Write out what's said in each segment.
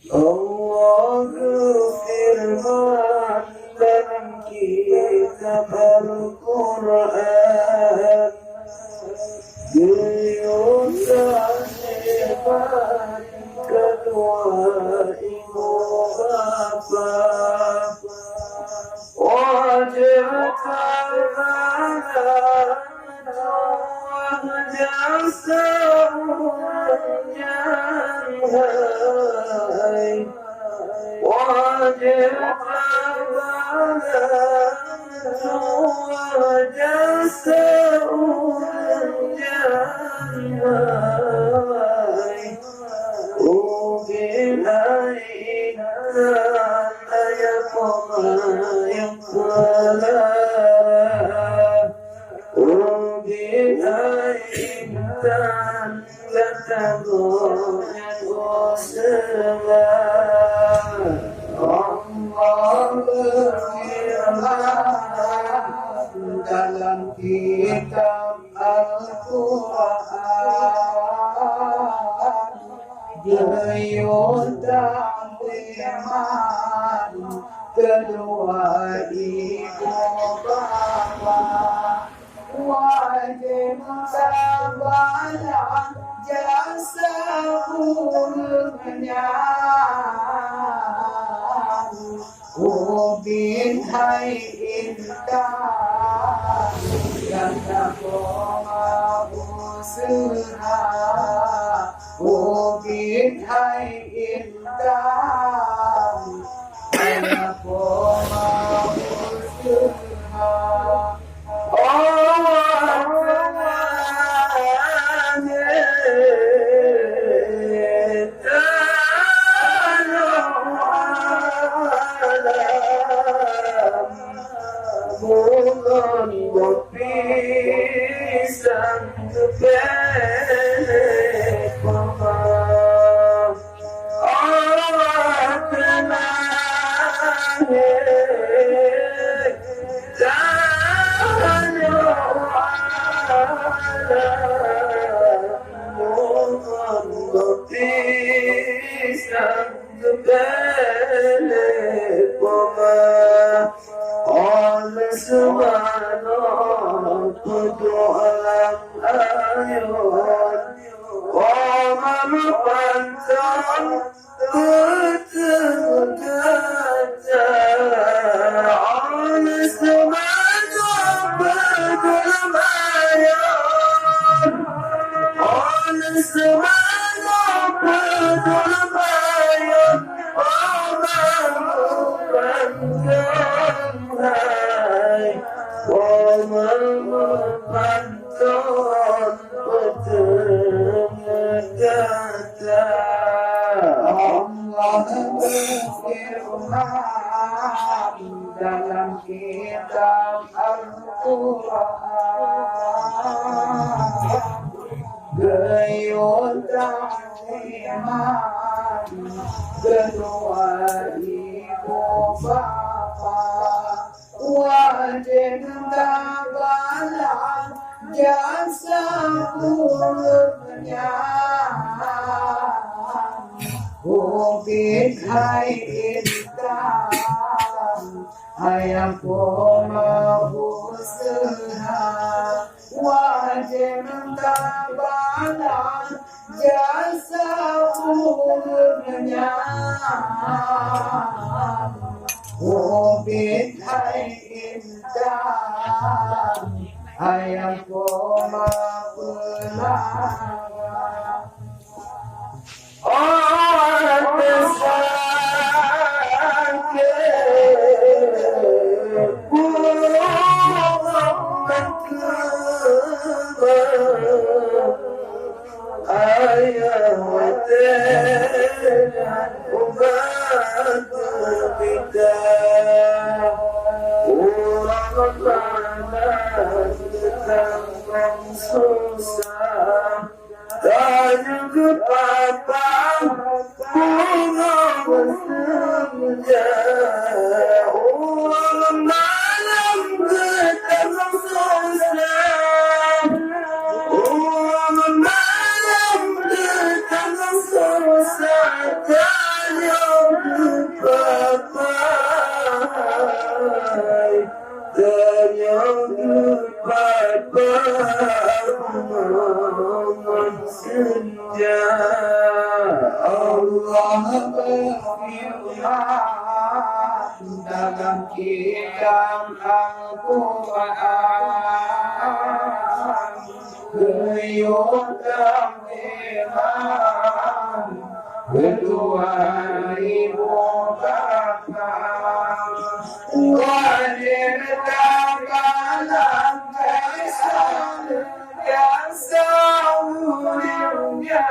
Allah firman dalam kitab Al-Quran, Yusan hebat kedua ibu bapa, wajib tangan jasa hai, wajib tangan jasa hai, ubinaikan ayat yang salah, ubinaikan latagonya goslah. Allah berfirman dalam kitab Al-Quran, Yuyun takliman kedua ibu bapa, wajib sabaran jasa ulumnya, ubin hai intan yang tak usaha, ubin hai intan yang tak usaha. Bulan berpisah bebek mama, Allah tenang dan bulan berpisah bebek mama. Allah subhanahu alam ayat wa manfaatan bertengkata. Allah subhanahu alam ayat, Allah subhanahu alam ayat wa manfaatan hai, wamanfaatan bertengkata. Allah berfirman dalam kitab Al-Quran, Gayun takliman kedua ibu bapa, wajib tabalan jasa ulumnya, ubin hai intan ayam koma usaha, wajib tabalan jasa ulumnya, ubin hai intan ayam koma usaha. Allah tersangka ayah wadah ubat kita ulang panas tentang susah tanya ke papa bunga bersenja ulang malam tentang susah ulang malam tentang susah tanya Allah berfirman dalam kitab Al-Quran, Guyutan iman kedua ibu bapa wajib dalam kesan yang sahurnya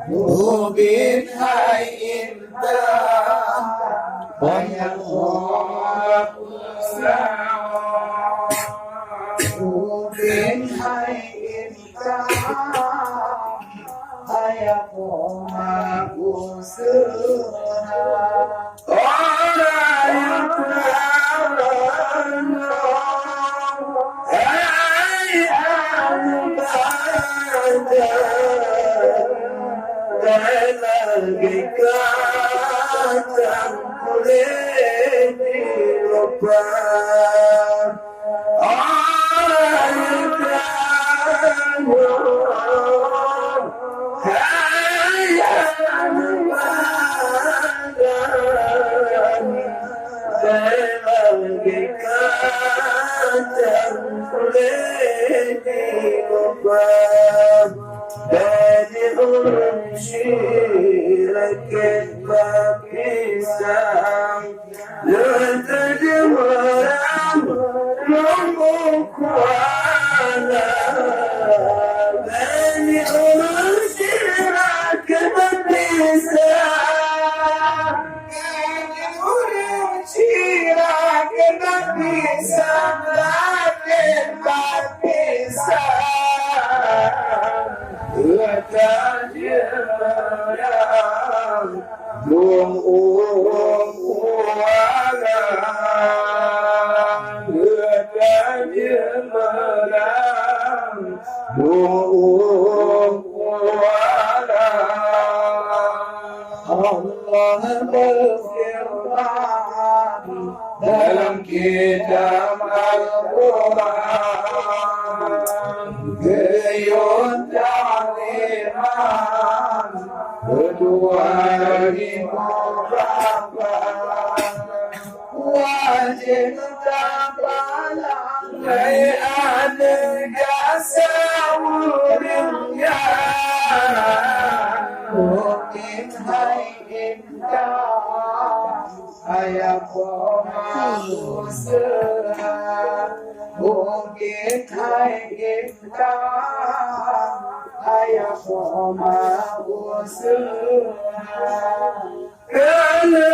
mubin hai indah banyak orang mubin hai indah ayahku usaha orang yang bagaikan kulit dilupakan orang bagaikan kulit dilupakan dari syirakat berpisah letadmaram memukwana dari syirakat berpisah dari syirakat berpisah Letajam mengurung-urangkan Letajam mengurung-urangkan Allah berfirman dalam kitab Al-Quran Guyun ta'liman kedua ibu bapa wajib tabalang hayat gasawurnya mungkin hai indah ayahku usaha mungkin hai indah ayahku usaha kerana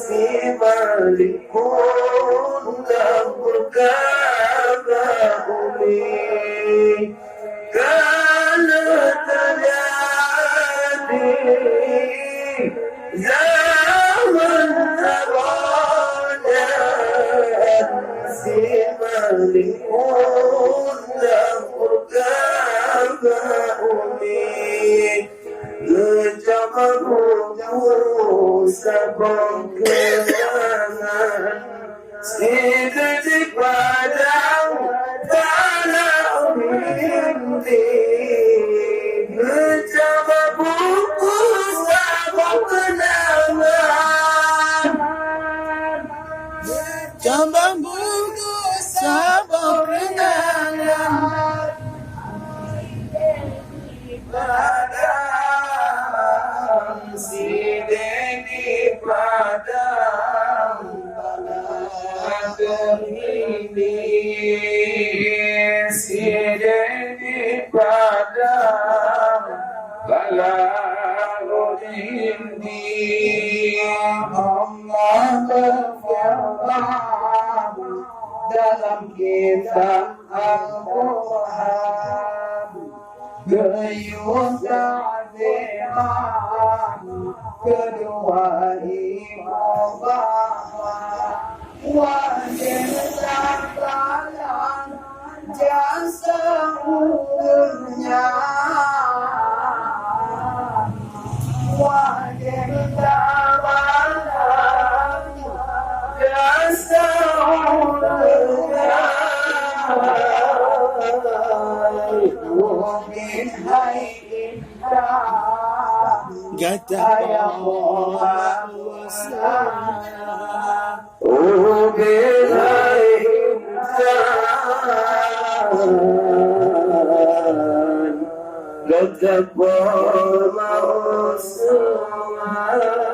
si malikun dan berkata umi kerana terjadi zaman tabadan si malikun dan berkata umi Lejabaku sabang kenangan Sidik padang tanah binti Lejabaku sabang kenangan Lejabaku sabang kenangan Sidek di padang tanah ini Sidek di padang balagh ini Allah berfirman dalam kitab Al-Quran Guyun ta'liman kedua ibu bapa wajib tabalang jasa umurnya wajib tabalang jasa ayah وبالإنسان لتقوم السماء